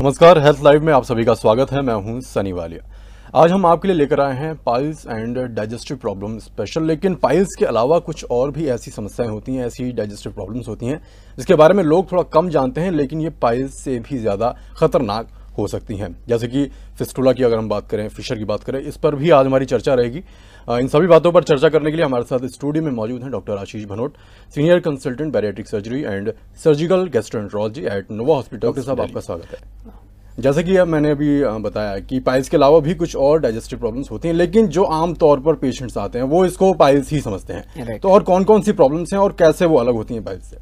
नमस्कार, health live में आप सभी का स्वागत है। मैं हूं सनी वालिया। आज हम आपके लिए लेकर आए हैं piles and digestive problem special. लेकिन पाइल्स के अलावा कुछ और भी ऐसी समस्याएं होती हैं, ऐसी डाइजेस्टिव प्रॉब्लम्स होती हैं जिसके बारे में लोग थोड़ा कम जानते हैं, लेकिन ये पाइल्स से भी ज़्यादा खतरनाक हो सकती हैं। जैसे कि फिस्टुला की अगर हम बात करें, फिशर की बात करें, इस पर भी आज हमारी चर्चा रहेगी। इन सभी बातों पर चर्चा करने के लिए हमारे साथ स्टूडियो में मौजूद हैं doctor Ashish Bhanot, senior consultant bariatric surgery and surgical gastroenterology at Nova hospital. Doctor साहब, आपका स्वागत है। जैसे कि मैंने अभी बताया कि पाइल्स के अलावा भी कुछ और डाइजेस्टिव प्रॉब्लम्स होती हैं, लेकिन जो आम तौर पर पेशेंट्स आते हैं वो इसको पाइल्स ही समझते हैं। तो और कौन कौन सी प्रॉब्लम्स हैं और कैसे वो अलग होती हैं पाइल्स से?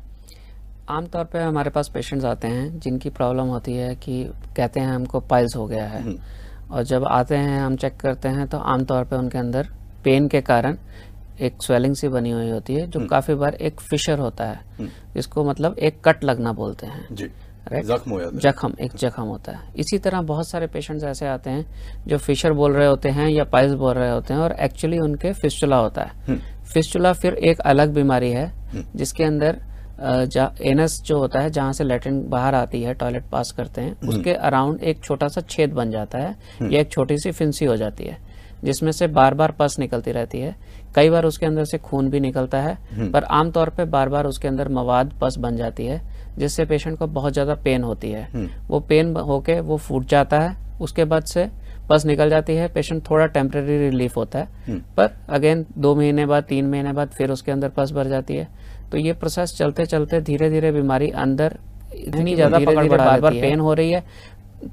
आमतौर पे हमारे पास पेशेंट्स आते हैं जिनकी प्रॉब्लम होती है कि कहते हैं हमको पाइल्स हो गया है, और जब आते हैं हम चेक करते हैं तो आमतौर पे उनके अंदर पेन के कारण एक स्वेलिंग सी बनी हुई होती है, जो काफी बार एक फिशर होता है, जिसको मतलब एक कट लगना बोलते हैं जी। जख्म हो जाता है। एक जख्म होता है। इसी तरह बहुत सारे पेशेंट्स ऐसे आते हैं जो फिशर बोल रहे होते हैं या पाइल्स बोल रहे होते हैं, और एक्चुअली उनके फिस्टुला होता है। फिस्टुला फिर एक अलग बीमारी है जिसके अंदर एनस जो होता है, जहाँ से लैट्रिन बाहर आती है, टॉयलेट पास करते हैं, उसके अराउंड एक छोटा सा छेद बन जाता है या एक छोटी सी फिंसी हो जाती है, जिसमें से बार बार पस निकलती रहती है। कई बार उसके अंदर से खून भी निकलता है, पर आमतौर पे बार बार उसके अंदर मवाद पस बन जाती है, जिससे पेशेंट को बहुत ज्यादा पेन होती है। वो पेन होके वो फूट जाता है, उसके बाद से पस निकल जाती है, पेशेंट थोड़ा टेम्परेरी रिलीफ होता है, पर अगेन 2 महीने बाद 3 महीने बाद फिर उसके अंदर पस भर जाती है। तो ये प्रोसेस चलते चलते धीरे धीरे बीमारी अंदर इतनी ज्यादा पकड़ बढ़ा, बार बार पेन हो रही है,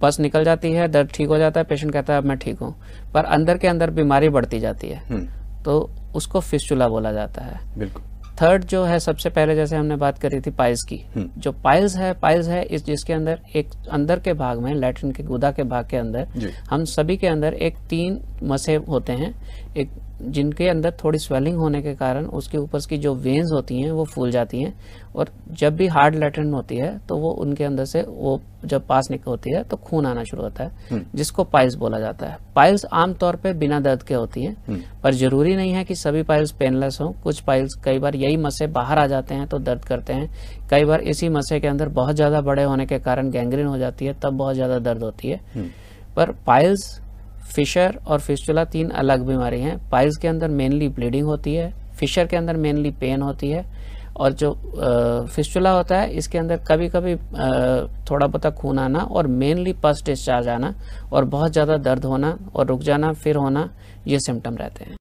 पस निकल जाती है, दर्द ठीक हो जाता है, पेशेंट कहता है अब मैं ठीक हूँ, पर अंदर के अंदर बीमारी बढ़ती जाती है, तो उसको फिस्टुला बोला जाता है। बिल्कुल। थर्ड जो है, सबसे पहले जैसे हमने बात करी थी पाइल्स की, जो पाइल्स है इस जिसके अंदर एक अंदर के भाग में, लैट्रिन के गुदा के भाग के अंदर, हम सभी के अंदर एक 3 मसे होते हैं, एक जिनके अंदर थोड़ी स्वेलिंग होने के कारण उसके ऊपर की जो वेन्स होती हैं वो फूल जाती हैं, और जब भी हार्ड लैट्रिन होती है तो वो उनके अंदर से वो जब पास निकल होती है तो खून आना शुरू होता है, जिसको पाइल्स बोला जाता है। पाइल्स आमतौर पे बिना दर्द के होती हैं, पर जरूरी नहीं है कि सभी पाइल्स पेनलेस हों। कुछ पाइल्स कई बार यही मसे बाहर आ जाते हैं तो दर्द करते हैं, कई बार इसी मसे के अंदर बहुत ज्यादा बड़े होने के कारण गैंग्रीन हो जाती है, तब बहुत ज्यादा दर्द होती है। पर पाइल्स, फिशर और फिस्टुला 3 अलग बीमारी हैं। पाइल्स के अंदर मेनली ब्लीडिंग होती है, फिशर के अंदर मेनली पेन होती है, और जो फिस्टुला होता है इसके अंदर कभी कभी थोड़ा बहुत खून आना और मेनली पस डिस्चार्ज आना और बहुत ज़्यादा दर्द होना और रुक जाना फिर होना, ये सिम्टम रहते हैं।